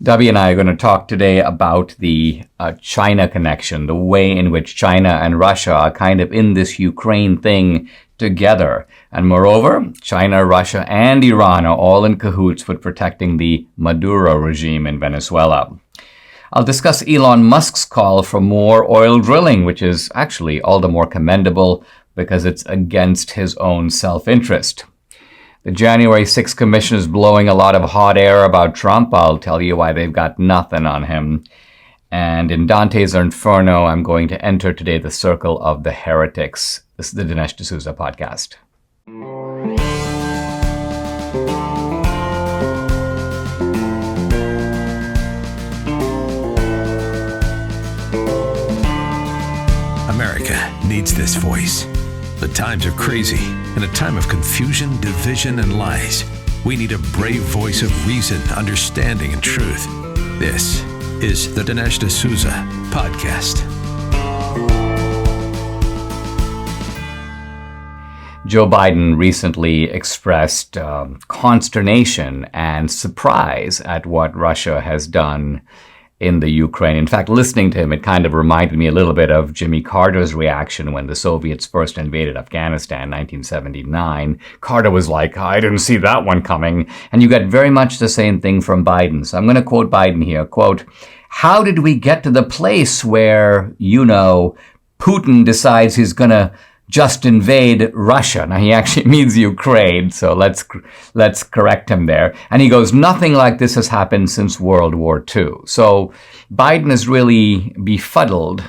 W and I are going to talk today about the China connection, the way in which China and Russia are kind of in this Ukraine thing together. And moreover, China, Russia, and Iran are all in cahoots with protecting the Maduro regime in Venezuela. I'll discuss Elon Musk's call for more oil drilling, which is actually all the more commendable because it's against his own self-interest. The January 6th Commission is blowing a lot of hot air about Trump. I'll tell you why they've got nothing on him. And in Dante's Inferno, I'm going to enter today the circle of the heretics. This is the Dinesh D'Souza podcast. America needs this voice. The times are crazy. In a time of confusion, division, and lies, we need a brave voice of reason, understanding, and truth. This is the Dinesh D'Souza podcast. Joe Biden recently expressed consternation and surprise at what Russia has done in the Ukraine. In fact, listening to him, it kind of reminded me a little bit of Jimmy Carter's reaction when the Soviets first invaded Afghanistan in 1979. Carter was like, I didn't see that one coming. And you got very much the same thing from Biden. So I'm going to quote Biden here, quote, "How did we get to the place where, Putin decides he's going to just invade Russia?" Now, he actually means Ukraine, so let's correct him there. And he goes, "Nothing like this has happened since World War II." So Biden is really befuddled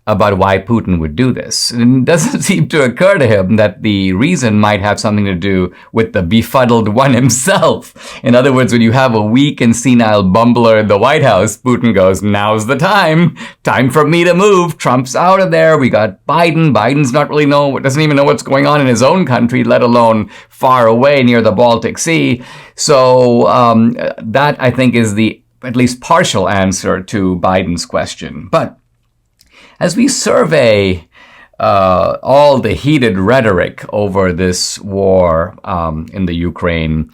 about why Putin would do this. And it doesn't seem to occur to him that the reason might have something to do with the befuddled one himself. In other words, when you have a weak and senile bumbler in the White House, Putin goes, "Now's the time. Time for me to move. Trump's out of there. We got Biden. Biden's doesn't even know what's going on in his own country, let alone far away near the Baltic Sea." So that, I think, is the at least partial answer to Biden's question. But as we survey all the heated rhetoric over this war in the Ukraine,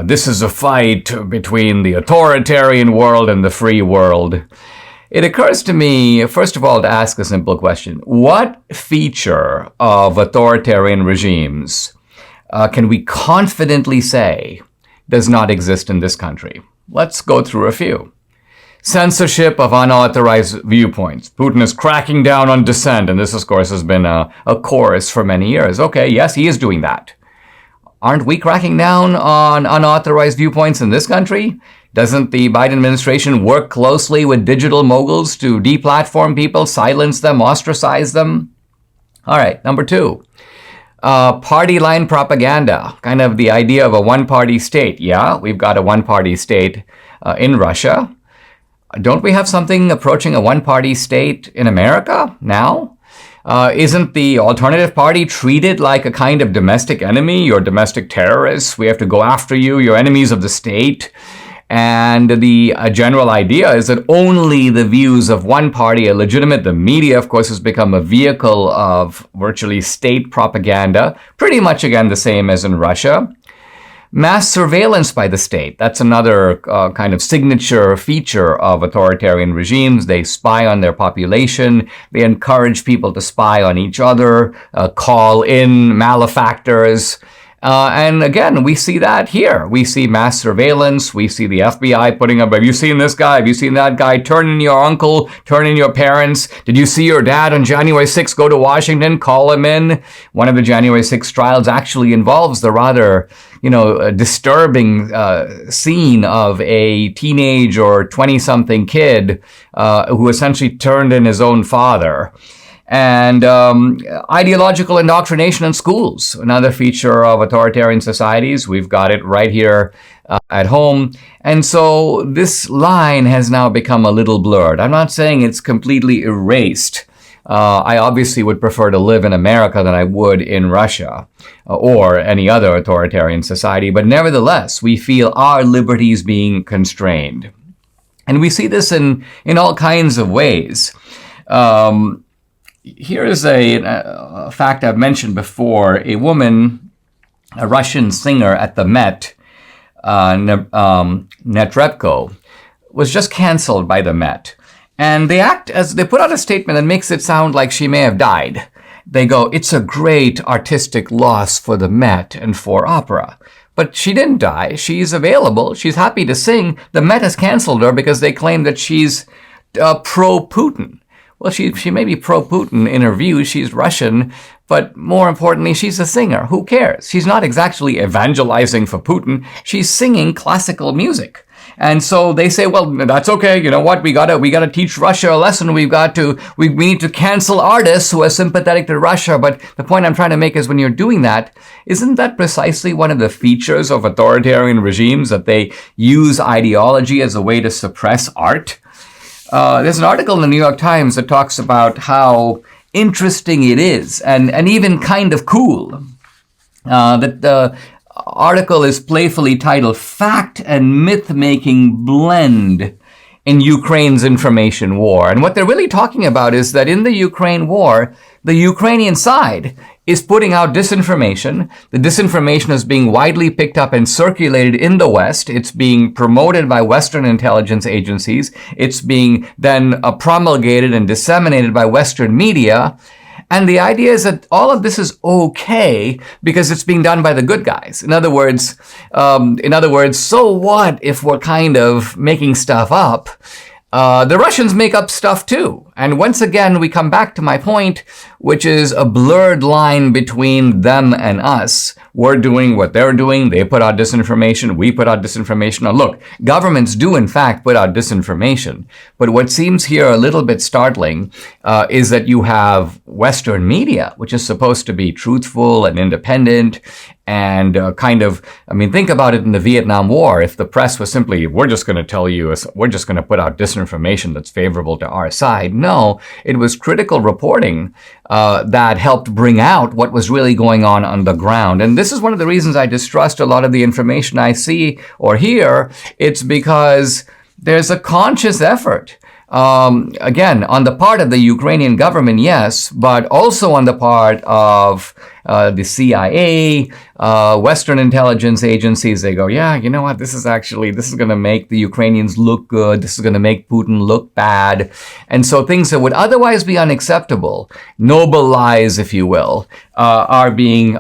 this is a fight between the authoritarian world and the free world. It occurs to me, first of all, to ask a simple question. What feature of authoritarian regimes can we confidently say does not exist in this country? Let's go through a few. Censorship of unauthorized viewpoints. Putin is cracking down on dissent, and this, of course, has been a chorus for many years. Okay, yes, he is doing that. Aren't we cracking down on unauthorized viewpoints in this country? Doesn't the Biden administration work closely with digital moguls to deplatform people, silence them, ostracize them? All right, number two. Party line propaganda, kind of the idea of a one-party state. Yeah, we've got a one-party state in Russia. Don't we have something approaching a one-party state in America now? Isn't the alternative party treated like a kind of domestic enemy? You're domestic terrorists. We have to go after you. You're enemies of the state. And the general idea is that only the views of one party are legitimate. The media, of course, has become a vehicle of virtually state propaganda, pretty much, again, the same as in Russia. Mass surveillance by the state. That's another kind of signature feature of authoritarian regimes. They spy on their population. They encourage people to spy on each other, call in malefactors. And again, we see that here. We see mass surveillance. We see the FBI putting up, have you seen this guy? Have you seen that guy? Turn in your uncle, turn in your parents. Did you see your dad on January 6th go to Washington? Call him in. One of the January 6th trials actually involves the rather, disturbing scene of a teenage or 20-something kid who essentially turned in his own father. And ideological indoctrination in schools, another feature of authoritarian societies. We've got it right here at home. And so this line has now become a little blurred. I'm not saying it's completely erased. I obviously would prefer to live in America than I would in Russia or any other authoritarian society. But nevertheless, we feel our liberties being constrained. And we see this in all kinds of ways. Here is a fact I've mentioned before. A woman, a Russian singer at the Met, Netrebko, was just canceled by the Met. And they put out a statement that makes it sound like she may have died. They go, it's a great artistic loss for the Met and for opera. But she didn't die. She's available. She's happy to sing. The Met has canceled her because they claim that she's pro-Putin. Well, she may be pro-Putin in her views. She's Russian. But more importantly, she's a singer. Who cares? She's not exactly evangelizing for Putin. She's singing classical music. And so they say, well, that's okay. You know what? We gotta teach Russia a lesson. We need to cancel artists who are sympathetic to Russia. But the point I'm trying to make is when you're doing that, isn't that precisely one of the features of authoritarian regimes, that they use ideology as a way to suppress art? There's an article in the New York Times that talks about how interesting it is and even kind of cool that the article is playfully titled Fact and Myth-Making Blend in Ukraine's Information War. And what they're really talking about is that in the Ukraine war, the Ukrainian side is putting out disinformation. The disinformation is being widely picked up and circulated in the West. It's being promoted by Western intelligence agencies. It's being then promulgated and disseminated by Western media. And the idea is that all of this is okay because it's being done by the good guys. In other words, so what if we're kind of making stuff up? The Russians make up stuff too. And once again, we come back to my point, which is a blurred line between them and us. We're doing what they're doing. They put out disinformation. We put out disinformation. Now look, governments do in fact put out disinformation. But what seems here a little bit startling is that you have Western media, which is supposed to be truthful and independent and think about it in the Vietnam War. If the press was simply, we're just going to put out disinformation that's favorable to our side. No, it was critical reporting that helped bring out what was really going on the ground. And this is one of the reasons I distrust a lot of the information I see or hear. It's because there's a conscious effort. Again, on the part of the Ukrainian government, yes, but also on the part of the CIA, Western intelligence agencies. They go, yeah, you know what? This is going to make the Ukrainians look good. This is going to make Putin look bad. And so things that would otherwise be unacceptable, noble lies, if you will, are being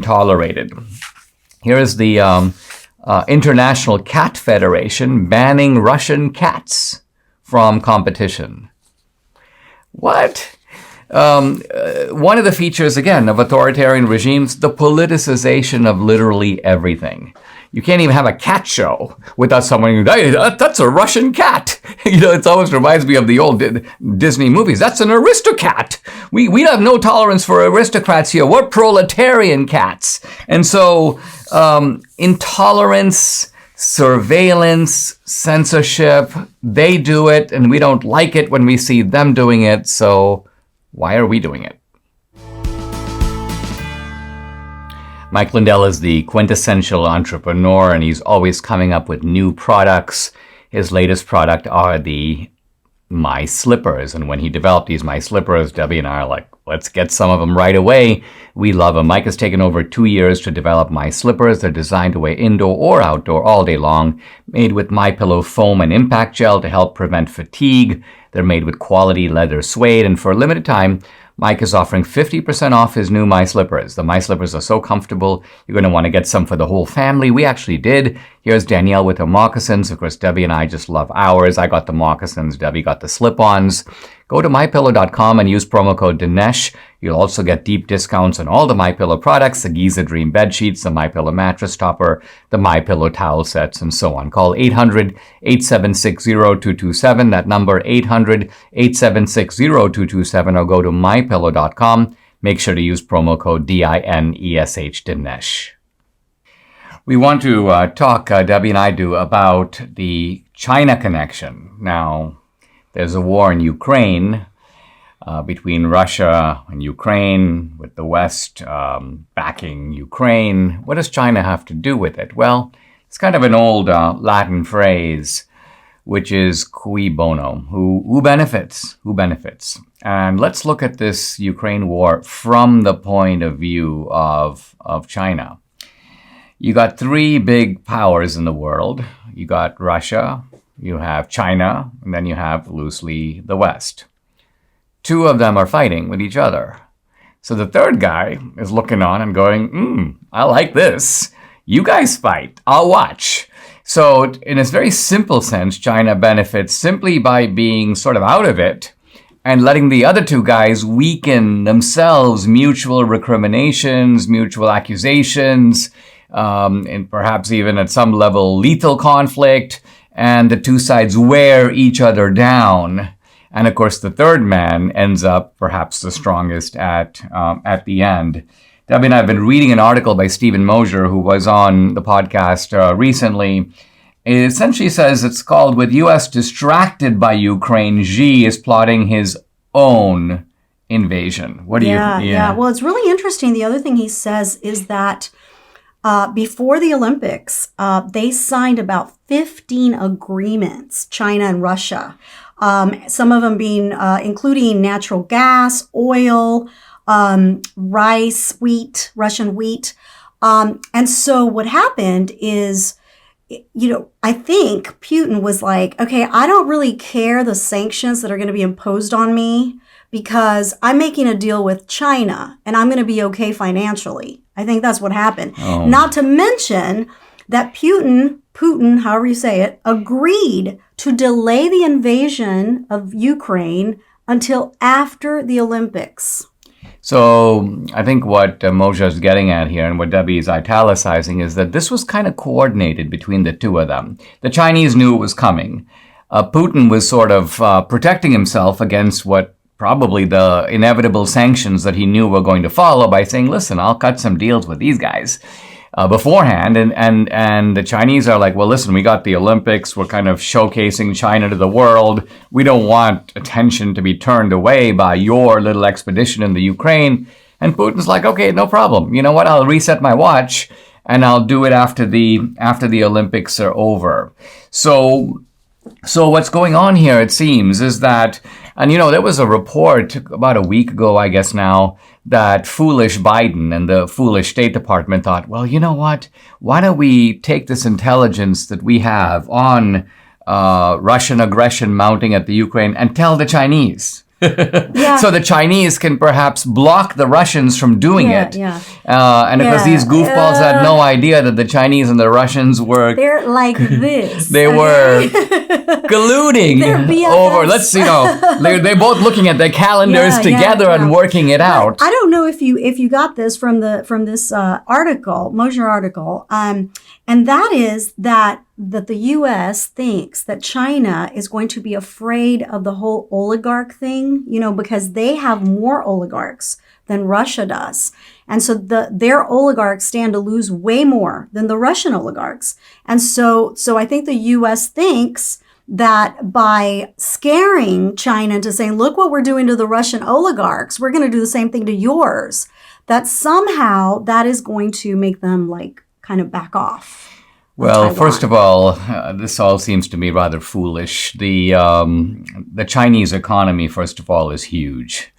tolerated. Here is the International Cat Federation banning Russian cats from competition. What? One of the features, again, of authoritarian regimes, the politicization of literally everything. You can't even have a cat show without someone going, hey, that's a Russian cat. It always reminds me of the old Disney movies. That's an aristocat. We have no tolerance for aristocrats here. We're proletarian cats. And so intolerance, surveillance, censorship, they do it, and we don't like it when we see them doing it, so why are we doing it? Mike Lindell is the quintessential entrepreneur, and he's always coming up with new products. His latest product are the My Slippers, and when he developed these My Slippers, Debbie and I are like, let's get some of them right away. We love them. Mike has taken over 2 years to develop My Slippers. They're designed to wear indoor or outdoor all day long, made with MyPillow foam and impact gel to help prevent fatigue. They're made with quality leather suede, and for a limited time, Mike is offering 50% off his new My Slippers. The My Slippers are so comfortable, you're going to want to get some for the whole family. We actually did. Here's Danielle with her moccasins. Of course, Debbie and I just love ours. I got the moccasins. Debbie got the slip-ons. Go to MyPillow.com and use promo code Dinesh. You'll also get deep discounts on all the MyPillow products, the Giza Dream bed sheets, the MyPillow mattress topper, the MyPillow towel sets, and so on. Call 800-876-0227. That number, 800-876-0227, or go to MyPillow.com. Make sure to use promo code DINESH, Dinesh. We want to talk, Debbie and I do, about the China connection. Now, there's a war in Ukraine between Russia and Ukraine, with the West backing Ukraine. What does China have to do with it? Well, it's kind of an old Latin phrase, which is cui bono, who benefits? Who benefits? And let's look at this Ukraine war from the point of view of China. You got three big powers in the world. You got Russia, you have China, and then you have loosely the West. Two of them are fighting with each other. So the third guy is looking on and going, I like this. You guys fight. I'll watch. So in a very simple sense, China benefits simply by being sort of out of it and letting the other two guys weaken themselves, mutual recriminations, mutual accusations, and perhaps even at some level lethal conflict, and the two sides wear each other down. And of course, the third man ends up perhaps the strongest at the end. Debbie and I have been reading an article by Stephen Mosher, who was on the podcast recently. It essentially says it's called, "With U.S. distracted by Ukraine, Xi is plotting his own invasion." What do you think? Yeah. Well, it's really interesting. The other thing he says is that before the Olympics, they signed about 15 agreements, China and Russia. Some of them being including natural gas, oil, rice, wheat, Russian wheat. And so what happened is, I think Putin was like, okay, I don't really care the sanctions that are going to be imposed on me because I'm making a deal with China and I'm going to be okay financially. I think that's what happened. Oh. Not to mention that Putin, however you say it, agreed to delay the invasion of Ukraine until after the Olympics. So I think what Moshe is getting at here and what Debbie is italicizing is that this was kind of coordinated between the two of them. The Chinese knew it was coming. Putin was sort of protecting himself against what probably the inevitable sanctions that he knew were going to follow by saying, listen, I'll cut some deals with these guys beforehand. And the Chinese are like, well, listen, we got the Olympics. We're kind of showcasing China to the world. We don't want attention to be turned away by your little expedition in the Ukraine. And Putin's like, okay, no problem. You know what? I'll reset my watch and I'll do it after the Olympics are over. So what's going on here, it seems, is that, and there was a report about a week ago, I guess now, that foolish Biden and the foolish State Department thought, well, you know what? Why don't we take this intelligence that we have on Russian aggression mounting at the Ukraine and tell the Chinese? Yeah. So the Chinese can perhaps block the Russians from doing it. Yeah. And because these goofballs had no idea that the Chinese and the Russians were... They're like this. They were colluding over... They're both looking at their calendars together and working it out. I don't know if you got this from this article, Mosher article, and that is that the U.S. thinks that China is going to be afraid of the whole oligarch thing, because they have more oligarchs than Russia does. And so their oligarchs stand to lose way more than the Russian oligarchs. And so I think the U.S. thinks that by scaring China into saying, look what we're doing to the Russian oligarchs, we're going to do the same thing to yours, that somehow that is going to make them kind of back off. Well, first of all, this all seems to me rather foolish. The Chinese economy, first of all, is huge.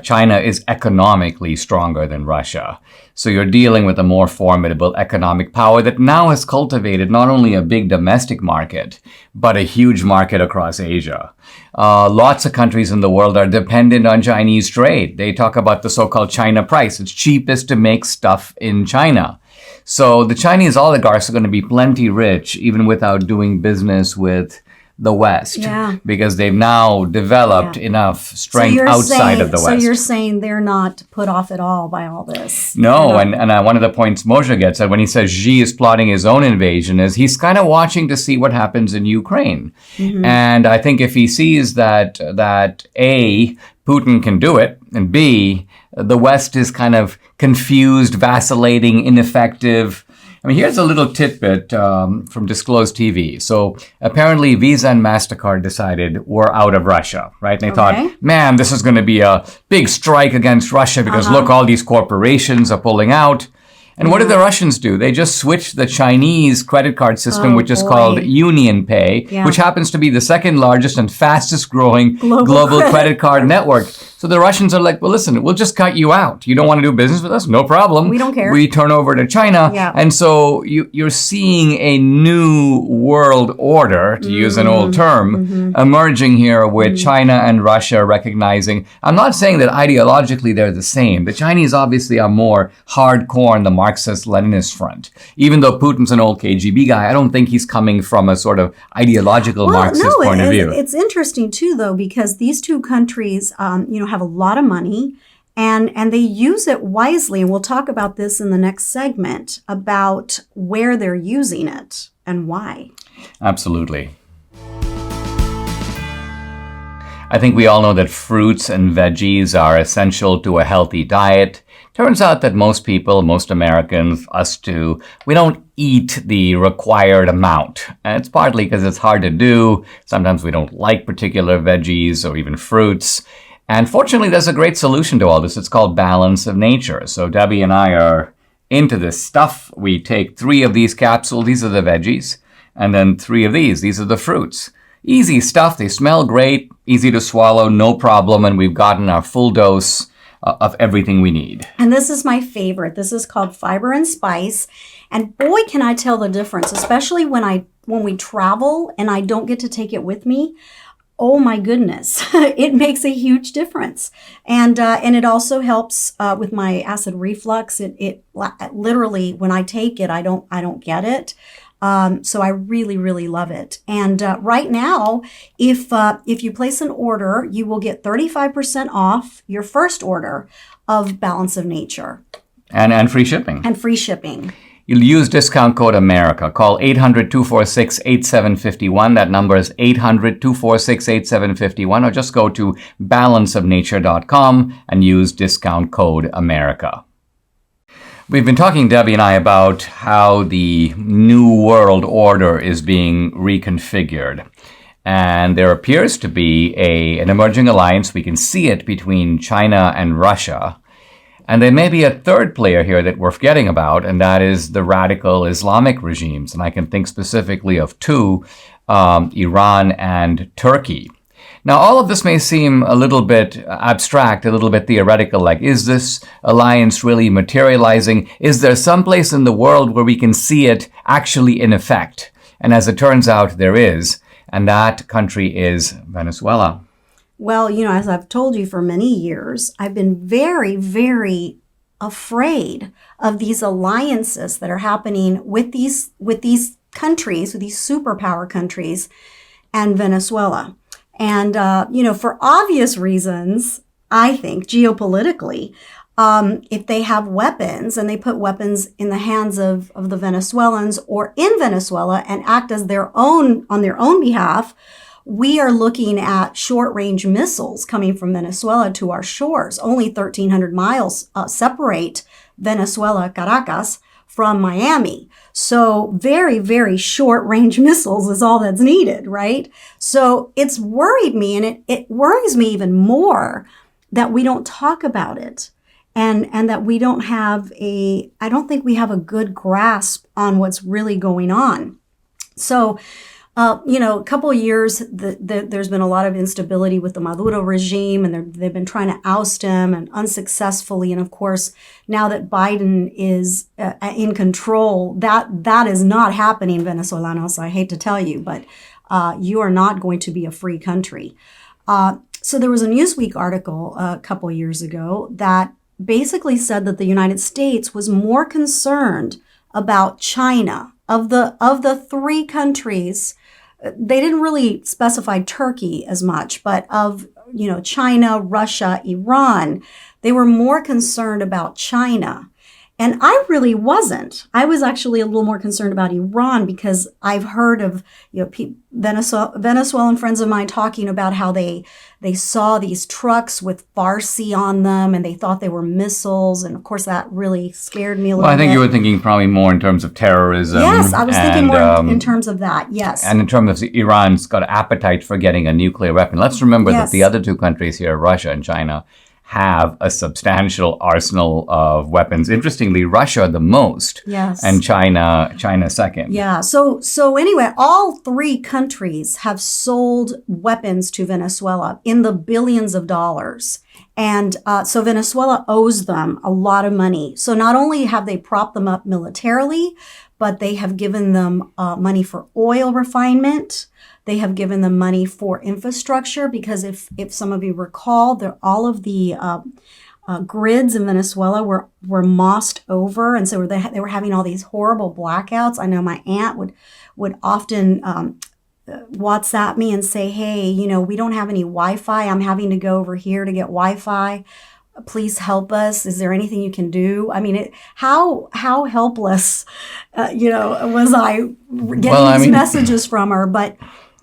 China is economically stronger than Russia. So you're dealing with a more formidable economic power that now has cultivated not only a big domestic market, but a huge market across Asia. Lots of countries in the world are dependent on Chinese trade. They talk about the so-called China price. It's cheapest to make stuff in China. So the Chinese oligarchs are going to be plenty rich even without doing business with the West, because they've now developed enough strength outside of the West. So you're saying they're not put off at all by all this? No, and one of the points Moshe gets at when he says Xi is plotting his own invasion is he's kind of watching to see what happens in Ukraine. Mm-hmm. And I think if he sees that A, Putin can do it, and B, the West is kind of confused, vacillating, ineffective. I mean, here's a little tidbit from Disclosed TV. So apparently Visa and MasterCard decided we're out of Russia, right? And they thought, man, this is going to be a big strike against Russia because look, all these corporations are pulling out. And what did the Russians do? They just switched the Chinese credit card system, which is called Union Pay, which happens to be the second largest and fastest growing global credit card network. So the Russians are like, well, listen, we'll just cut you out. You don't want to do business with us? No problem. We don't care. We turn over to China. Yeah. And so you're seeing a new world order, to use an old term, emerging here with China and Russia recognizing. I'm not saying that ideologically they're the same. The Chinese obviously are more hardcore on the Marxist-Leninist front. Even though Putin's an old KGB guy, I don't think he's coming from a sort of ideological Marxist point of view. It's interesting too, though, because these two countries, have a lot of money, and they use it wisely. And we'll talk about this in the next segment about where they're using it and why. Absolutely. I think we all know that fruits and veggies are essential to a healthy diet. Turns out that most people, most Americans, us too, we don't eat the required amount. And it's partly because it's hard to do. Sometimes we don't like particular veggies or even fruits. And fortunately, there's a great solution to all this. It's called balance of nature. So Debbie and I are into this stuff. We take 3 of these capsules. These are the veggies. And then 3 of these. These are the fruits. Easy stuff. They smell great, easy to swallow, no problem. And we've gotten our full dose of everything we need. And this is my favorite. This is called Fiber and Spice. And boy, can I tell the difference, especially when we travel and I don't get to take it with me. Oh my goodness, it makes a huge difference. And it also helps with my acid reflux. It literally, when I take it, I don't get it. So I really, really love it. And right now, if you place an order, you will get 35% off your first order of Balance of Nature. And free shipping. And free shipping. You'll use discount code America. Call 800-246-8751. That number is 800-246-8751. Or just go to balanceofnature.com and use discount code America. We've been talking, Debbie and I, about how the New World Order is being reconfigured. And there appears to be an emerging alliance. We can see it between China and Russia. And there may be a third player here that we're forgetting about, and that is the radical Islamic regimes. And I can think specifically of 2, Iran and Turkey. Now, all of this may seem a little bit abstract, a little bit theoretical, like, is this alliance really materializing? Is there some place in the world where we can see it actually in effect? And as it turns out, there is, and that country is Venezuela. Well, as I've told you for many years, I've been very, very afraid of these alliances that are happening with these countries, with these superpower countries, and Venezuela. And, for obvious reasons, I think geopolitically, if they have weapons and they put weapons in the hands of the Venezuelans or in Venezuela and act as on their own behalf, we are looking at short-range missiles coming from Venezuela to our shores. Only 1,300 miles separate Venezuela, Caracas, from Miami. So very, very short-range missiles is all that's needed, right? So it's worried me, and it worries me even more that we don't talk about it and that we don't have I don't think we have a good grasp on what's really going on. So a couple of years, there's been a lot of instability with the Maduro regime, and they've been trying to oust him, and unsuccessfully. And of course, now that Biden is in control, that is not happening, Venezolanos. I hate to tell you, but you are not going to be a free country. So there was a Newsweek article a couple of years ago that basically said that the United States was more concerned about China. Of the 3 countries, they didn't really specify Turkey as much, but of, China, Russia, Iran, they were more concerned about China. And I really wasn't. I was actually a little more concerned about Iran because I've heard of Venezuelan friends of mine talking about how they saw these trucks with Farsi on them and they thought they were missiles. And of course, that really scared me a little bit. Well, I think you were thinking probably more in terms of terrorism. Yes, I was thinking more in terms of that, yes. And in terms of Iran's got an appetite for getting a nuclear weapon. Let's remember that the other 2 countries here, Russia and China, have a substantial arsenal of weapons. Interestingly, Russia the most, Yes. and China second. Yeah. So anyway, all three countries have sold weapons to Venezuela in the billions of dollars. And so Venezuela owes them a lot of money. So not only have they propped them up militarily, but they have given them money for oil refinement. They have given them money for infrastructure, because if some of you recall, all of the grids in Venezuela were mossed over, and so they were having all these horrible blackouts. I know my aunt would often WhatsApp me and say, hey, we don't have any Wi-Fi. I'm having to go over here to get Wi-Fi. Please help us. Is there anything you can do? I mean, how helpless, was I getting these messages from her?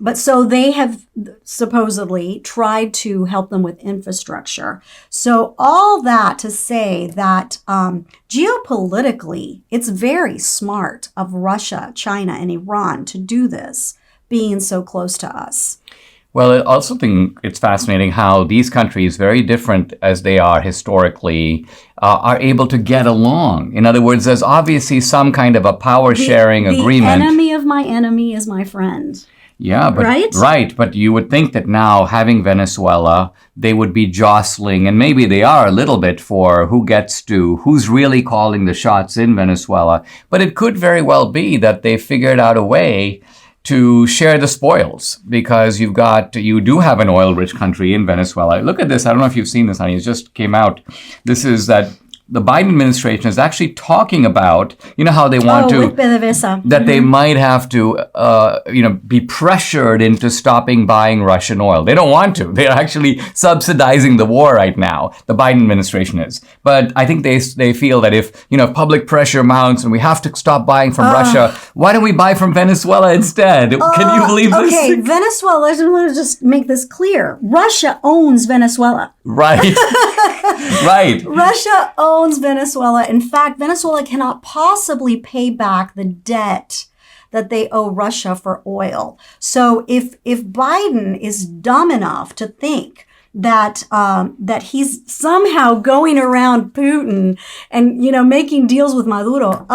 But so they have supposedly tried to help them with infrastructure. So all that to say that geopolitically, it's very smart of Russia, China, and Iran to do this, being so close to us. Well, I also think it's fascinating how these countries, very different as they are historically, are able to get along. In other words, there's obviously some kind of a power-sharing agreement. The enemy of my enemy is my friend. Yeah, but right. But you would think that now, having Venezuela, they would be jostling, and maybe they are a little bit, for who's really calling the shots in Venezuela. But it could very well be that they figured out a way to share the spoils, because you do have an oil-rich country in Venezuela. Look at this. I don't know if you've seen this, honey. It just came out. This is that the Biden administration is actually talking about, how they want with PDVSA. That they might have to, be pressured into stopping buying Russian oil. They don't want to. They're actually subsidizing the war right now. The Biden administration is. But I think they feel that if, public pressure mounts and we have to stop buying from Russia, why don't we buy from Venezuela instead? Can you believe this? Okay, Venezuela, let's just make this clear. Russia owns Venezuela. Right. Right. Russia owns Venezuela. In fact, Venezuela cannot possibly pay back the debt that they owe Russia for oil. So if Biden is dumb enough to think that he's somehow going around Putin and making deals with Maduro,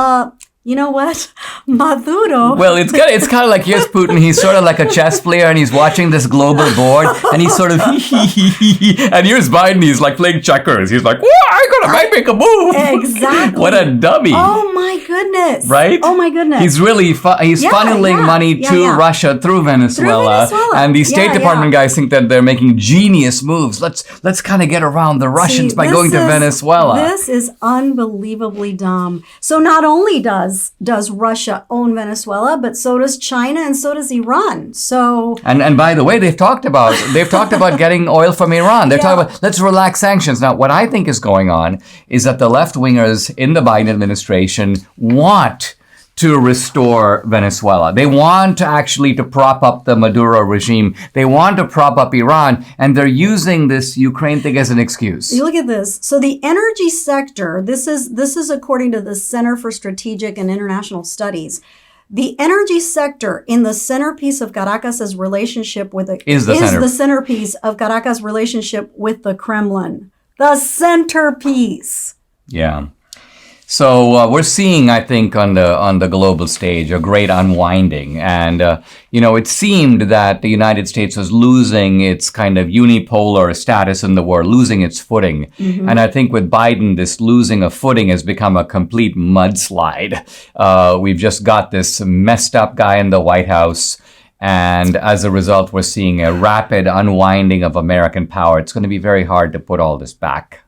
you know what? Maduro. Well, it's kind of like, here's Putin. He's sort of like a chess player, and he's watching this global board, and he's sort of and here's Biden. He's like playing checkers. He's like, I might make a move. Exactly. What a dummy. Oh my goodness. Right? Oh my goodness. He's really funneling money to Russia through Venezuela. And the State Department guys think that they're making genius moves. Let's kind of get around the Russians by going to Venezuela. This is unbelievably dumb. So not only does Russia own Venezuela, but so does China, and so does Iran. So and by the way, they've talked about getting oil from Iran. They're talking about, let's relax sanctions. Now, what I think is going on is that the left-wingers in the Biden administration want to restore Venezuela. They want to prop up the Maduro regime. They want to prop up Iran, and they're using this Ukraine thing as an excuse. You look at this. So the energy sector, this is according to the Center for Strategic and International Studies. The energy sector in the centerpiece of Caracas's relationship with the centerpiece of Caracas' relationship with the Kremlin. The centerpiece. Yeah. So we're seeing, I think, on the global stage, a great unwinding. And, it seemed that the United States was losing its kind of unipolar status in the world, losing its footing. Mm-hmm. And I think with Biden, this losing of footing has become a complete mudslide. We've just got this messed up guy in the White House. And as a result, we're seeing a rapid unwinding of American power. It's going to be very hard to put all this back.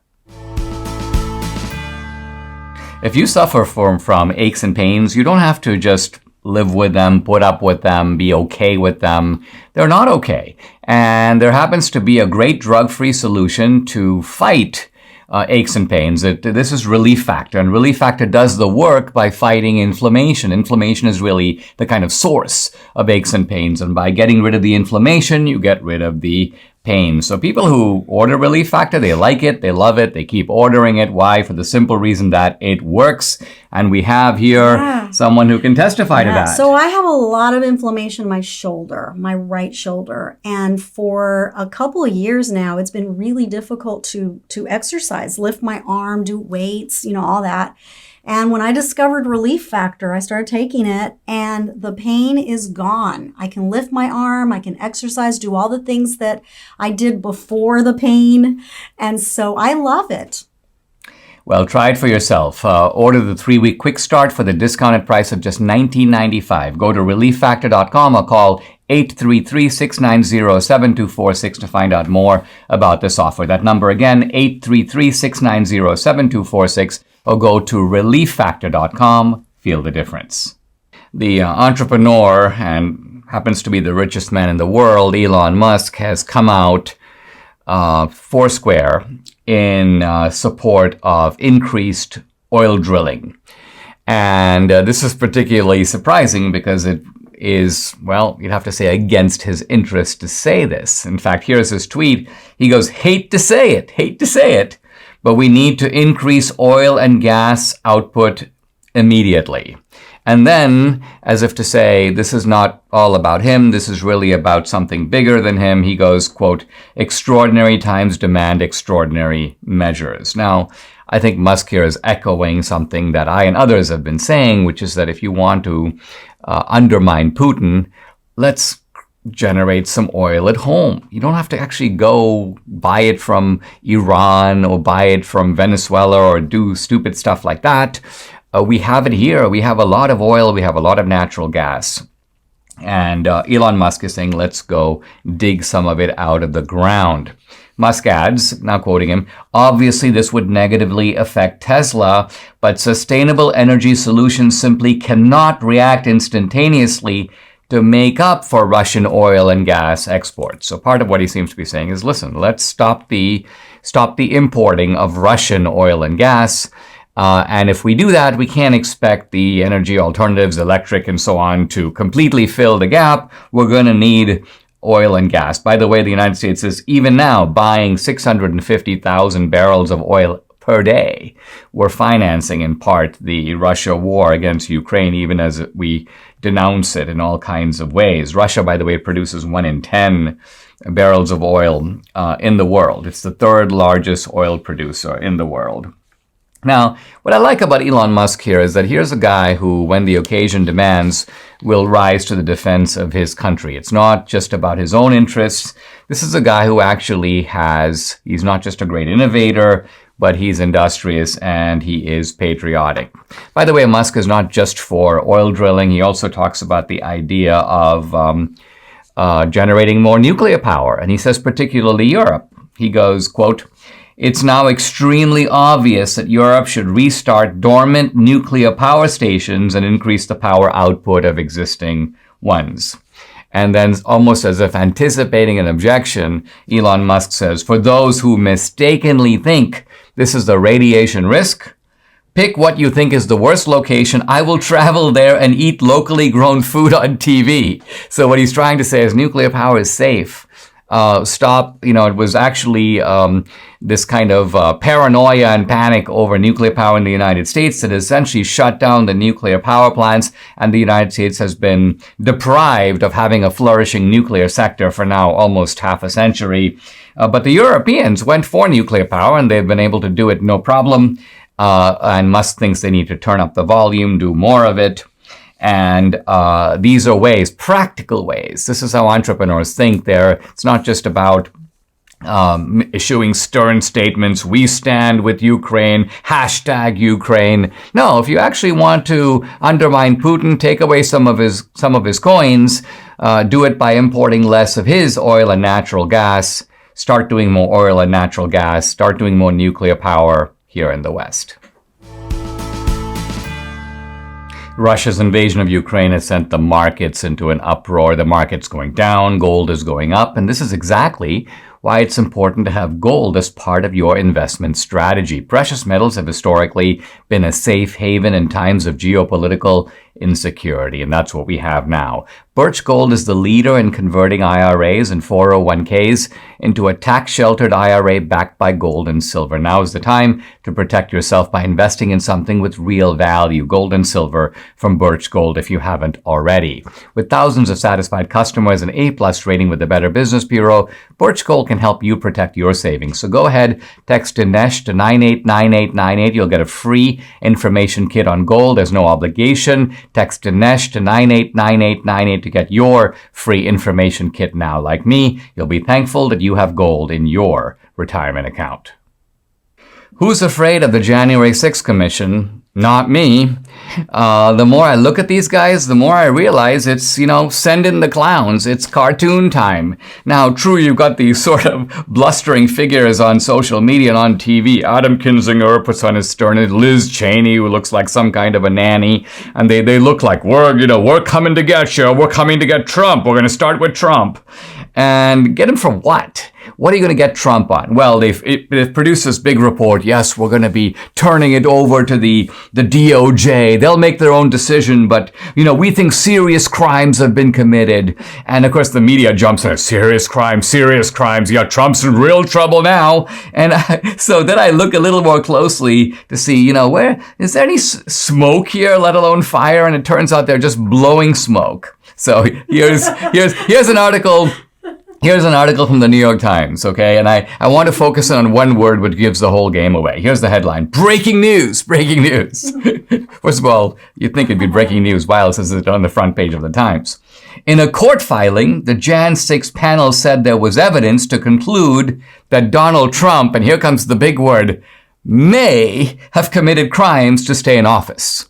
If you suffer from aches and pains, you don't have to just live with them, put up with them, be okay with them. They're not okay. And there happens to be a great drug-free solution to fight aches and pains. This is Relief Factor, and Relief Factor does the work by fighting inflammation. Inflammation is really the kind of source of aches and pains, and by getting rid of the inflammation, you get rid of the pain. So people who order Relief Factor, they like it, they love it, they keep ordering it. Why? For the simple reason that it works. And we have here someone who can testify to that. So I have a lot of inflammation in my shoulder, my right shoulder. And for a couple of years now, it's been really difficult to exercise, lift my arm, do weights, all that. And when I discovered Relief Factor, I started taking it and the pain is gone. I can lift my arm, I can exercise, do all the things that I did before the pain. And so I love it. Well, try it for yourself. Order the 3-week quick start for the discounted price of just $19.95. Go to relieffactor.com or call 833-690-7246 to find out more about this offer. That number again, 833-690-7246. Or go to relieffactor.com. Feel the difference. The entrepreneur, and happens to be the richest man in the world, Elon Musk, has come out foursquare in support of increased oil drilling. And this is particularly surprising because it is, well, you'd have to say against his interest to say this. In fact, here's his tweet. He goes, hate to say it, but we need to increase oil and gas output immediately. And then, as if to say, this is not all about him, this is really about something bigger than him, he goes, quote, extraordinary times demand extraordinary measures. Now, I think Musk here is echoing something that I and others have been saying, which is that if you want to undermine Putin, let's generate some oil at home. You don't have to actually go buy it from Iran or buy it from Venezuela or do stupid stuff like that. We have it here. We have a lot of oil. We have a lot of natural gas. And Elon Musk is saying, let's go dig some of it out of the ground. Musk adds, now quoting him, obviously this would negatively affect Tesla, but sustainable energy solutions simply cannot react instantaneously to make up for Russian oil and gas exports. So part of what he seems to be saying is, listen, let's stop the importing of Russian oil and gas. And if we do that, we can't expect the energy alternatives, electric and so on, to completely fill the gap. We're going to need oil and gas. By the way, the United States is even now buying 650,000 barrels of oil per day. We're financing in part the Russia war against Ukraine, even as we denounce it in all kinds of ways. Russia, by the way, produces 1 in 10 barrels of oil in the world. It's the third largest oil producer in the world. Now, what I like about Elon Musk here is that here's a guy who, when the occasion demands, will rise to the defense of his country. It's not just about his own interests. This is a guy who actually he's not just a great innovator, but he's industrious and he is patriotic. By the way, Musk is not just for oil drilling. He also talks about the idea of generating more nuclear power. And he says particularly Europe. He goes, quote, it's now extremely obvious that Europe should restart dormant nuclear power stations and increase the power output of existing ones. And then, almost as if anticipating an objection, Elon Musk says, for those who mistakenly think this is the radiation risk, pick what you think is the worst location. I will travel there and eat locally grown food on TV. So what he's trying to say is nuclear power is safe. It was actually this kind of paranoia and panic over nuclear power in the United States that essentially shut down the nuclear power plants, and the United States has been deprived of having a flourishing nuclear sector for now almost half a century. But the Europeans went for nuclear power, and they've been able to do it no problem. And Musk thinks they need to turn up the volume, do more of it. And these are ways, practical ways. This is how entrepreneurs think. It's not just about issuing stern statements, we stand with Ukraine, #Ukraine. No, if you actually want to undermine Putin, take away some of his coins, do it by importing less of his oil and natural gas, start doing more oil and natural gas, start doing more nuclear power here in the West. Russia's invasion of Ukraine has sent the markets into an uproar. The market's going down, gold is going up, and this is exactly why it's important to have gold as part of your investment strategy. Precious metals have historically been a safe haven in times of geopolitical insecurity, and that's what we have now. Birch Gold is the leader in converting IRAs and 401ks into a tax-sheltered IRA backed by gold and silver. Now is the time to protect yourself by investing in something with real value, gold and silver from Birch Gold if you haven't already. With thousands of satisfied customers and A-plus rating with the Better Business Bureau, Birch Gold can help you protect your savings. So go ahead, text Dinesh to 989898. You'll get a free information kit on gold. There's no obligation. Text Dinesh to 989898 to get your free information kit now. Like me, you'll be thankful that you have gold in your retirement account. Who's afraid of the January 6th Commission? Not me. The more I look at these guys, the more I realize it's, send in the clowns. It's cartoon time. Now, true, you've got these sort of blustering figures on social media and on TV. Adam Kinzinger puts on his sternest. Liz Cheney, who looks like some kind of a nanny. And they look like, we're coming to get you. We're coming to get Trump. We're going to start with Trump. And get him for what? What are you going to get Trump on? Well, they've produced this big report. Yes, we're going to be turning it over to the DOJ. They'll make their own decision, but, we think serious crimes have been committed. And, of course, the media jumps in. Serious crimes. Yeah, Trump's in real trouble now. And so then I look a little more closely to see, where is there any smoke here, let alone fire? And it turns out they're just blowing smoke. So here's an article. Here's an article from the New York Times, okay? And I want to focus on one word which gives the whole game away. Here's the headline. Breaking news. First of all, you'd think it'd be breaking news while it says it on the front page of the Times. In a court filing, the Jan 6 panel said there was evidence to conclude that Donald Trump, and here comes the big word, may have committed crimes to stay in office.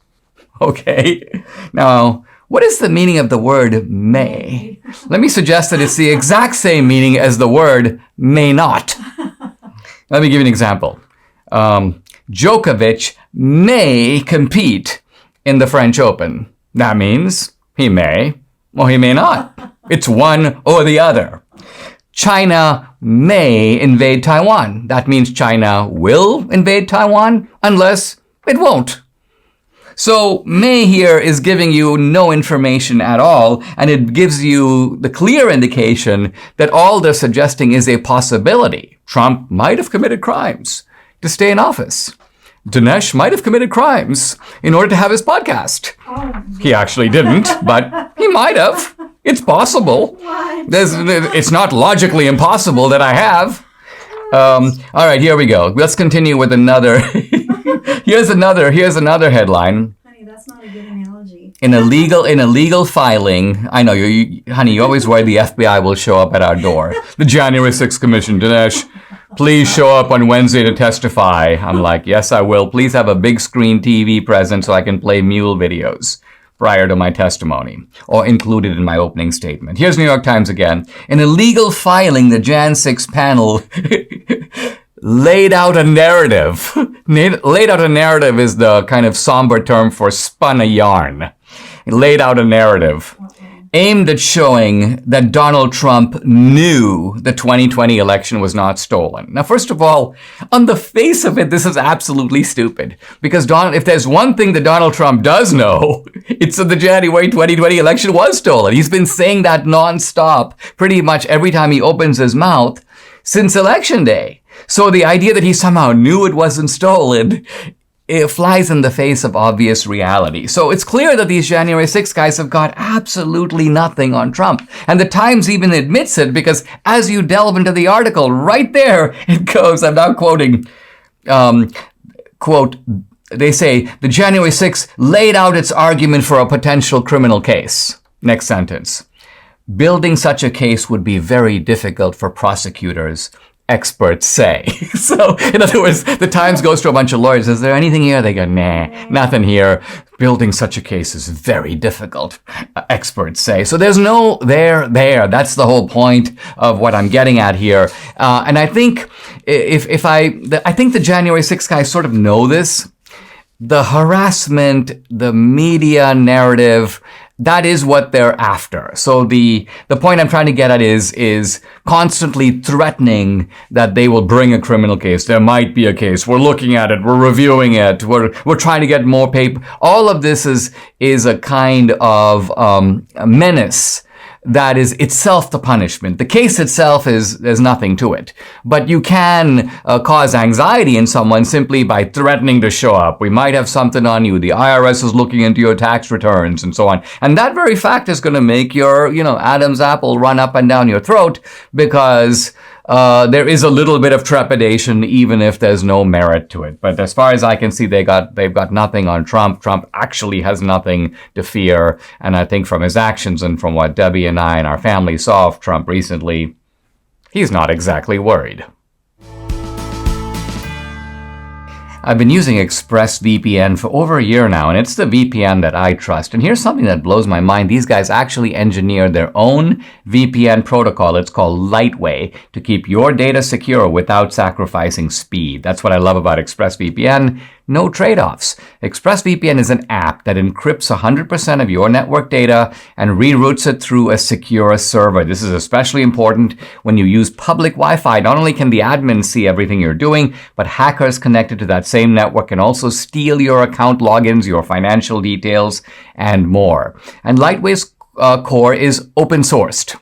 Okay? Now, what is the meaning of the word may? Let me suggest that it's the exact same meaning as the word may not. Let me give you an example. Djokovic may compete in the French Open. That means he may, or he may not. It's one or the other. China may invade Taiwan. That means China will invade Taiwan unless it won't. So may here is giving you no information at all, and it gives you the clear indication that all they're suggesting is a possibility. Trump might have committed crimes to stay in office. Dinesh might have committed crimes in order to have his podcast. He actually didn't, but he might have. It's possible. It's not logically impossible that I have. All right, here we go. Let's continue with another. Here's another headline. Honey, that's not a good analogy. In a legal filing, I know honey, you always worry the FBI will show up at our door. The January 6th Commission, Dinesh, please show up on Wednesday to testify. I'm like, yes, I will. Please have a big screen TV present so I can play mule videos prior to my testimony, or included in my opening statement. Here's New York Times again. In a legal filing, the Jan 6 panel laid out a narrative. Laid out a narrative is the kind of somber term for spun a yarn. It laid out a narrative aimed at showing that Donald Trump knew the 2020 election was not stolen. Now, first of all, on the face of it, this is absolutely stupid. Because if there's one thing that Donald Trump does know, it's that the January 2020 election was stolen. He's been saying that nonstop pretty much every time he opens his mouth since Election Day. So the idea that he somehow knew it wasn't stolen, it flies in the face of obvious reality. So it's clear that these January 6 guys have got absolutely nothing on Trump. And the Times even admits it, because as you delve into the article, right there it goes, I'm now quoting, quote, they say, the January 6 laid out its argument for a potential criminal case. Next sentence. Building such a case would be very difficult for prosecutors, experts say. So, in other words, the Times goes to a bunch of lawyers. Is there anything here? They go, nah, nothing here. Building such a case is very difficult, experts say. So there's no there. That's the whole point of what I'm getting at here. And I think I think the January 6 guys sort of know this. The harassment, the media narrative, that is what they're after. So the point I'm trying to get at is constantly threatening that they will bring a criminal case. There might be a case. We're looking at it. We're reviewing it. We're trying to get more paper. All of this is a kind of a menace that is itself the punishment. The case itself there's nothing to it. But you can cause anxiety in someone simply by threatening to show up. We might have something on you. The IRS is looking into your tax returns and so on. And that very fact is going to make your, Adam's apple run up and down your throat, because there is a little bit of trepidation, even if there's no merit to it. But as far as I can see, they've got nothing on Trump. Trump actually has nothing to fear. And I think from his actions and from what Debbie and I and our family saw of Trump recently, he's not exactly worried. I've been using ExpressVPN for over a year now, and it's the VPN that I trust. And here's something that blows my mind. These guys actually engineered their own VPN protocol. It's called Lightway, to keep your data secure without sacrificing speed. That's what I love about ExpressVPN. No trade-offs. ExpressVPN is an app that encrypts 100% of your network data and reroutes it through a secure server. This is especially important when you use public Wi-Fi. Not only can the admin see everything you're doing, but hackers connected to that same network can also steal your account logins, your financial details, and more. And Lightway's core is open sourced.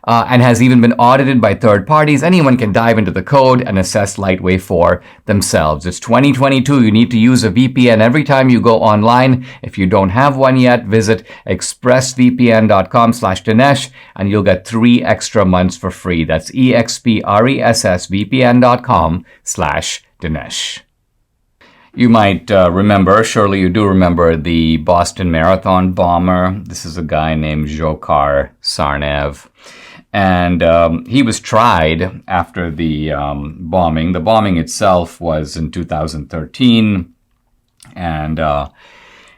And has even been audited by third parties. Anyone can dive into the code and assess Lightway for themselves. It's 2022. You need to use a VPN every time you go online. If you don't have one yet, visit expressvpn.com/Dinesh and you'll get 3 extra months for free. That's expressvpn.com/Dinesh. You might remember, surely you do remember, the Boston Marathon bomber. This is a guy named Dzhokhar Tsarnaev. And he was tried after the bombing. The bombing itself was in 2013. And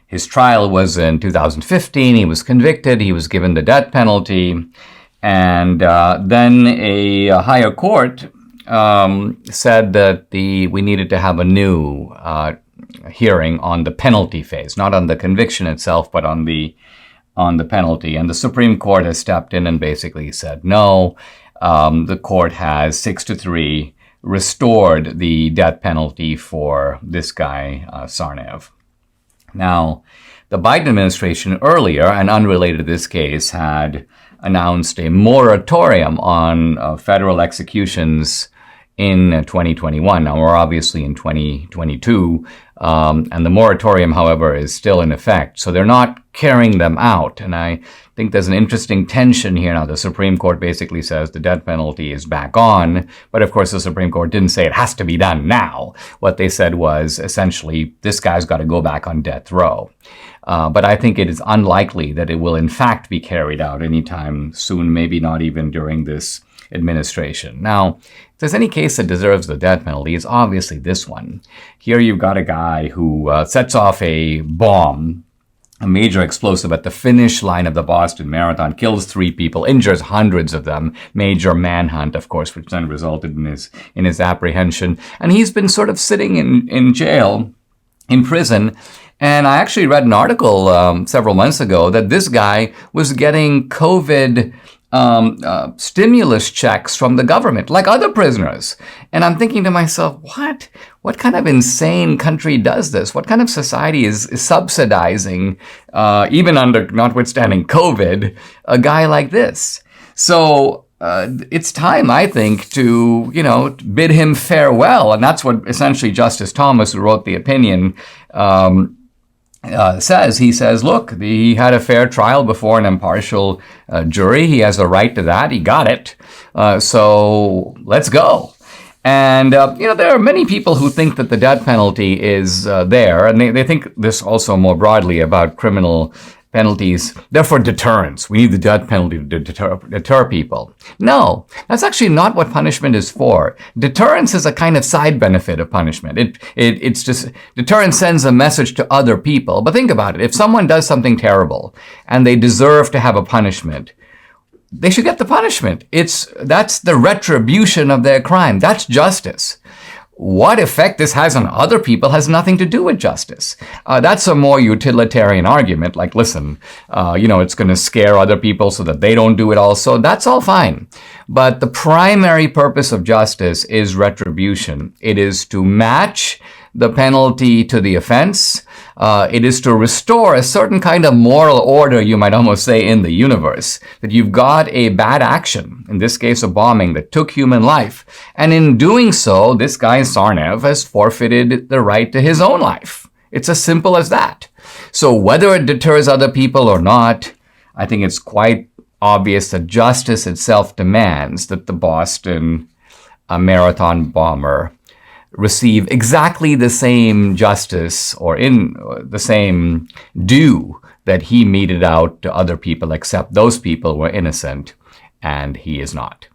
his trial was in 2015. He was convicted. He was given the death penalty. And then a higher court said that we needed to have a new hearing on the penalty phase, not on the conviction itself, but on the penalty. And the Supreme Court has stepped in and basically said no. The court has 6-3 restored the death penalty for this guy, Tsarnaev. Now, the Biden administration earlier, and unrelated to this case, had announced a moratorium on federal executions in 2021. Now, we're obviously in 2022, and the moratorium, however, is still in effect. So they're not carrying them out. And I think there's an interesting tension here. Now, the Supreme Court basically says the death penalty is back on. But of course, the Supreme Court didn't say it has to be done now. What they said was essentially, this guy's got to go back on death row. But I think it is unlikely that it will in fact be carried out anytime soon, maybe not even during this administration. Now, if there's any case that deserves the death penalty, it's obviously this one. Here you've got a guy who sets off a bomb, a major explosive at the finish line of the Boston Marathon, kills 3 people, injures hundreds of them, major manhunt, of course, which then resulted in his apprehension. And he's been sort of sitting in jail, in prison. And I actually read an article several months ago that this guy was getting COVID stimulus checks from the government, like other prisoners. And I'm thinking to myself, what kind of insane country does this? What kind of society is subsidizing, even notwithstanding COVID, a guy like this? So it's time, I think, to, bid him farewell. And that's what essentially Justice Thomas, who wrote the opinion, says. He says, look, he had a fair trial before an impartial jury. He has a right to that. He got it. So let's go. And, there are many people who think that the death penalty is there. And they think this also more broadly about criminal penalties. They're for deterrence. We need the death penalty to deter people. No, that's actually not what punishment is for. Deterrence is a kind of side benefit of punishment. It's just, deterrence sends a message to other people. But think about it. If someone does something terrible and they deserve to have a punishment, they should get the punishment. That's the retribution of their crime. That's justice. what effect this has on other people has nothing to do with justice. That's a more utilitarian argument. Like, listen, it's going to scare other people so that they don't do it also. That's all fine. But the primary purpose of justice is retribution. It is to match the penalty to the offense. It is to restore a certain kind of moral order, you might almost say, in the universe. That you've got a bad action, in this case a bombing that took human life. And in doing so, this guy Sarnev has forfeited the right to his own life. It's as simple as that. So whether it deters other people or not, I think it's quite obvious that justice itself demands that the Boston marathon bomber receive exactly the same justice or in the same due that he meted out to other people, except those people were innocent and he is not.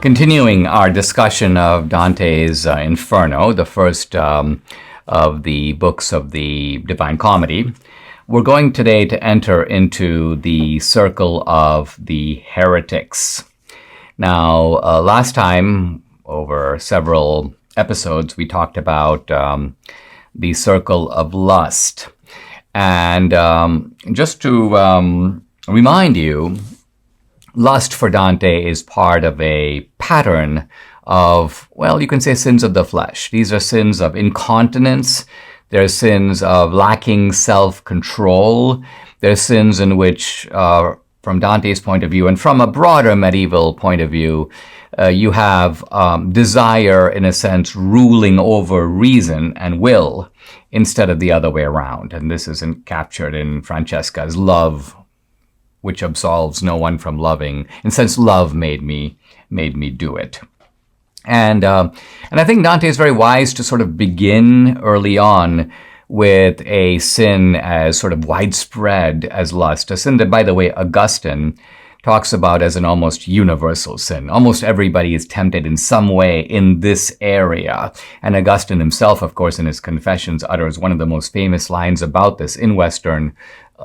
Continuing our discussion of Dante's Inferno, the first of the books of the Divine Comedy, we're going today to enter into the circle of the heretics. Now, last time, over several episodes, we talked about the circle of lust. And just to remind you, lust for Dante is part of a pattern of, well, you can say sins of the flesh. These are sins of incontinence. They're sins of lacking self-control. They're sins in which, from Dante's point of view and from a broader medieval point of view, you have desire, in a sense, ruling over reason and will instead of the other way around. And this is captured in Francesca's love, which absolves no one from loving. In a sense, love made me do it. And I think Dante is very wise to sort of begin early on with a sin as sort of widespread as lust, a sin that, by the way, Augustine talks about as an almost universal sin. Almost everybody is tempted in some way in this area. And Augustine himself, of course, in his Confessions, utters one of the most famous lines about this in Western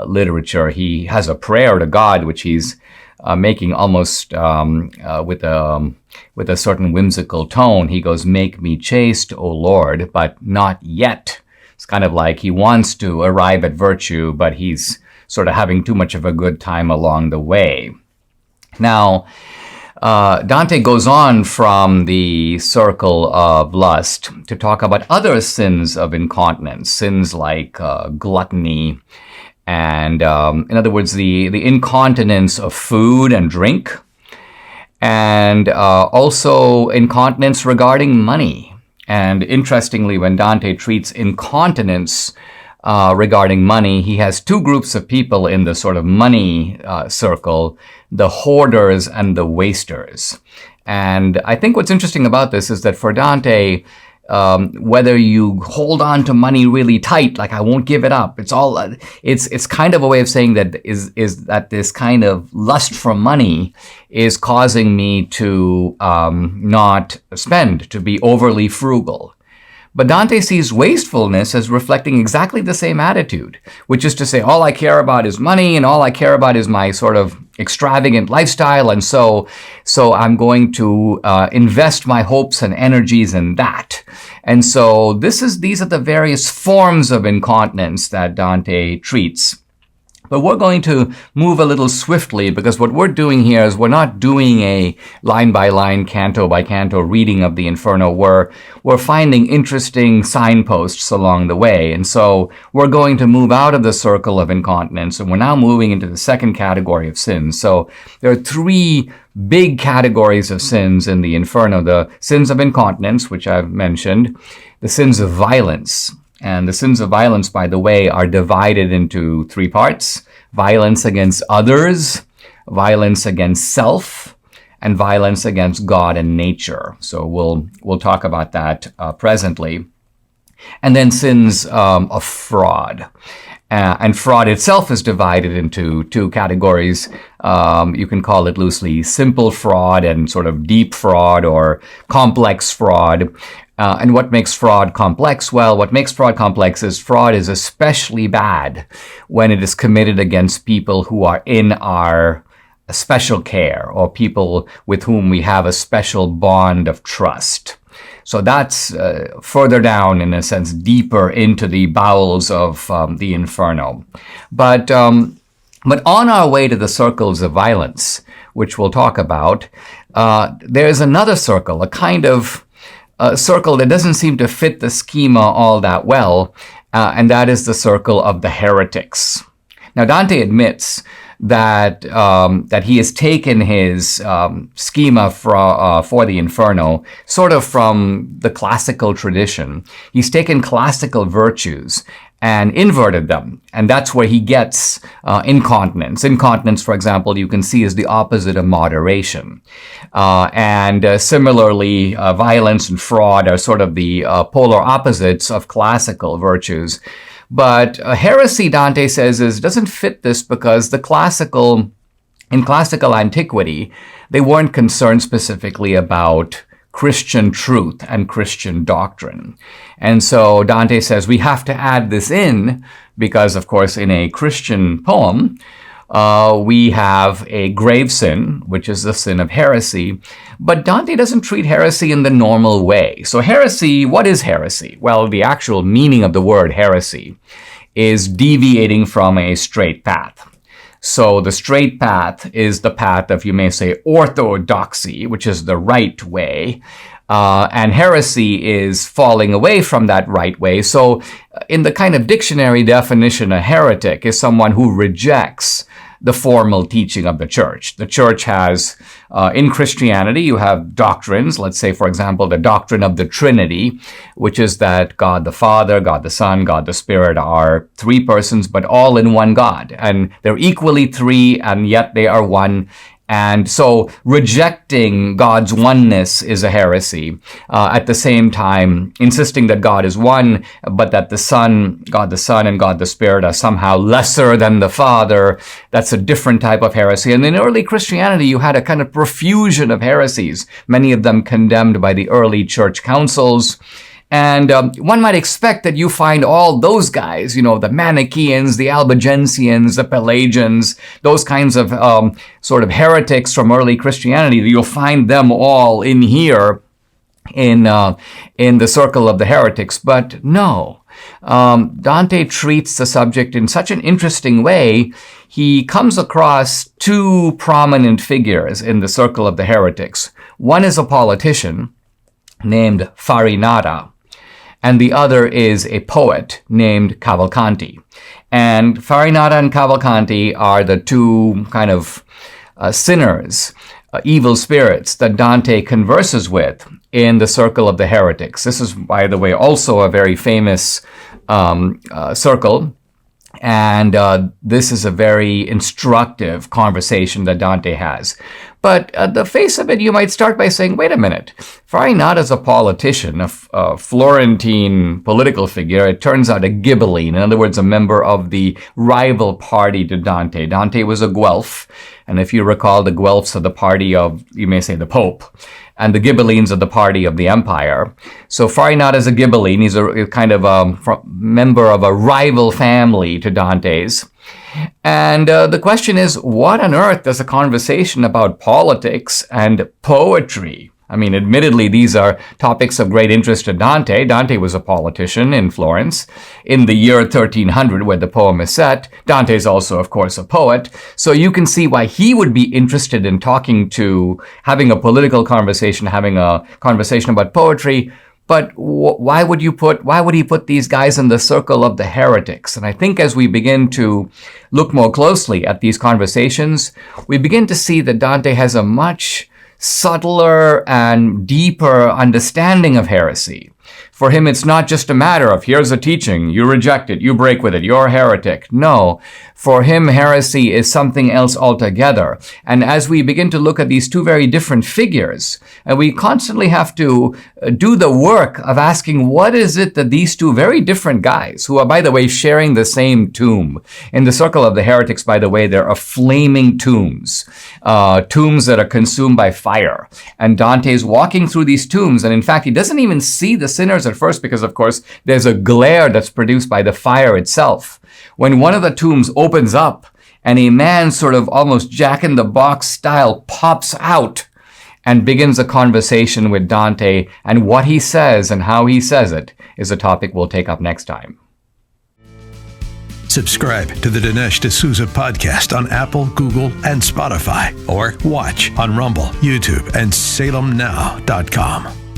literature. He has a prayer to God, which he's making almost with a certain whimsical tone. He goes, "Make me chaste, O Lord, but not yet." It's kind of like he wants to arrive at virtue, but he's sort of having too much of a good time along the way. Now, Dante goes on from the circle of lust to talk about other sins of incontinence, sins like gluttony, and in other words, the incontinence of food and drink, and also incontinence regarding money. And interestingly, when Dante treats incontinence regarding money, he has two groups of people in the sort of money circle, the hoarders and the wasters. And I think what's interesting about this is that for Dante, whether you hold on to money really tight, like I won't give it up, it's kind of a way of saying that is that this kind of lust for money is causing me to not spend, to be overly frugal. But Dante sees wastefulness as reflecting exactly the same attitude, which is to say, all I care about is money and all I care about is my sort of extravagant lifestyle. And so I'm going to invest my hopes and energies in that. And so these are the various forms of incontinence that Dante treats. But we're going to move a little swiftly because what we're doing here is we're not doing a line-by-line, canto-by-canto reading of the Inferno. We're finding interesting signposts along the way. And so we're going to move out of the circle of incontinence, and we're now moving into the second category of sins. So there are three big categories of sins in the Inferno: the sins of incontinence, which I've mentioned, the sins of violence. And the sins of violence, by the way, are divided into three parts: violence against others, violence against self, and violence against God and nature. So we'll talk about that presently. And then sins of fraud. And fraud itself is divided into two categories. You can call it loosely simple fraud and sort of deep fraud or complex fraud. And what makes fraud complex? Well, what makes fraud complex is fraud is especially bad when it is committed against people who are in our special care or people with whom we have a special bond of trust. So that's further down, in a sense, deeper into the bowels of the Inferno. But on our way to the circles of violence, which we'll talk about, there's another circle, a kind of circle that doesn't seem to fit the schema all that well, and that is the circle of the heretics. Now, Dante admits that he has taken his schema for the Inferno sort of from the classical tradition. He's taken classical virtues and inverted them, and that's where he gets incontinence. Incontinence, for example, you can see is the opposite of moderation. And similarly, violence and fraud are sort of the polar opposites of classical virtues. But heresy, Dante says, doesn't fit this because in classical antiquity, they weren't concerned specifically about Christian truth and Christian doctrine. And so Dante says we have to add this in because, of course, in a Christian poem, we have a grave sin, which is the sin of heresy. But Dante doesn't treat heresy in the normal way. So heresy, what is heresy? Well, the actual meaning of the word heresy is deviating from a straight path. So the straight path is the path of, you may say, orthodoxy, which is the right way. And heresy is falling away from that right way. So in the kind of dictionary definition, a heretic is someone who rejects the formal teaching of the church. The church has, in Christianity, you have doctrines. Let's say, for example, the doctrine of the Trinity, which is that God the Father, God the Son, God the Spirit are three persons, but all in one God. And they're equally three, and yet they are one. And so rejecting God's oneness is a heresy. At the same time, insisting that God is one, but that God the Son and God the Spirit are somehow lesser than the Father, that's a different type of heresy. And in early Christianity, you had a kind of profusion of heresies, many of them condemned by the early church councils. And one might expect that you find all those guys, the Manichaeans, the Albigensians, the Pelagians, those kinds of sort of heretics from early Christianity. You'll find them all in here in the circle of the heretics. But no, Dante treats the subject in such an interesting way. He comes across two prominent figures in the circle of the heretics. One is a politician named Farinata, and the other is a poet named Cavalcanti. And Farinata and Cavalcanti are the two kind of sinners, evil spirits that Dante converses with in the circle of the heretics. This is, by the way, also a very famous circle. And this is a very instructive conversation that Dante has. But at the face of it, you might start by saying, wait a minute, Farinata is a politician, a Florentine political figure. It turns out a Ghibelline, in other words, a member of the rival party to Dante. Dante was a Guelph, and if you recall, the Guelphs are the party of, you may say, the Pope, and the Ghibellines are the party of the empire. So Farinata is a Ghibelline. He's a kind of a member of a rival family to Dante's. And the question is, what on earth does a conversation about politics and poetry? I mean, admittedly, these are topics of great interest to Dante. Dante was a politician in Florence in the year 1300, where the poem is set. Dante is also, of course, a poet. So you can see why he would be interested in having a political conversation, having a conversation about poetry. But why would he put these guys in the circle of the heretics? And I think as we begin to look more closely at these conversations, we begin to see that Dante has a much subtler and deeper understanding of heresy. For him, it's not just a matter of, here's a teaching, you reject it, you break with it, you're a heretic. No, for him, heresy is something else altogether. And as we begin to look at these two very different figures, we constantly have to do the work of asking, what is it that these two very different guys, who are, by the way, sharing the same tomb. In the circle of the heretics, by the way, there are flaming tombs, tombs that are consumed by fire. And Dante is walking through these tombs, and in fact, he doesn't even see the sinners at first because, of course, there's a glare that's produced by the fire itself. When one of the tombs opens up and a man sort of almost Jack-in-the-Box style pops out and begins a conversation with Dante, and what he says and how he says it is a topic we'll take up next time. Subscribe to the Dinesh D'Souza podcast on Apple, Google, and Spotify, or watch on Rumble, YouTube, and SalemNow.com.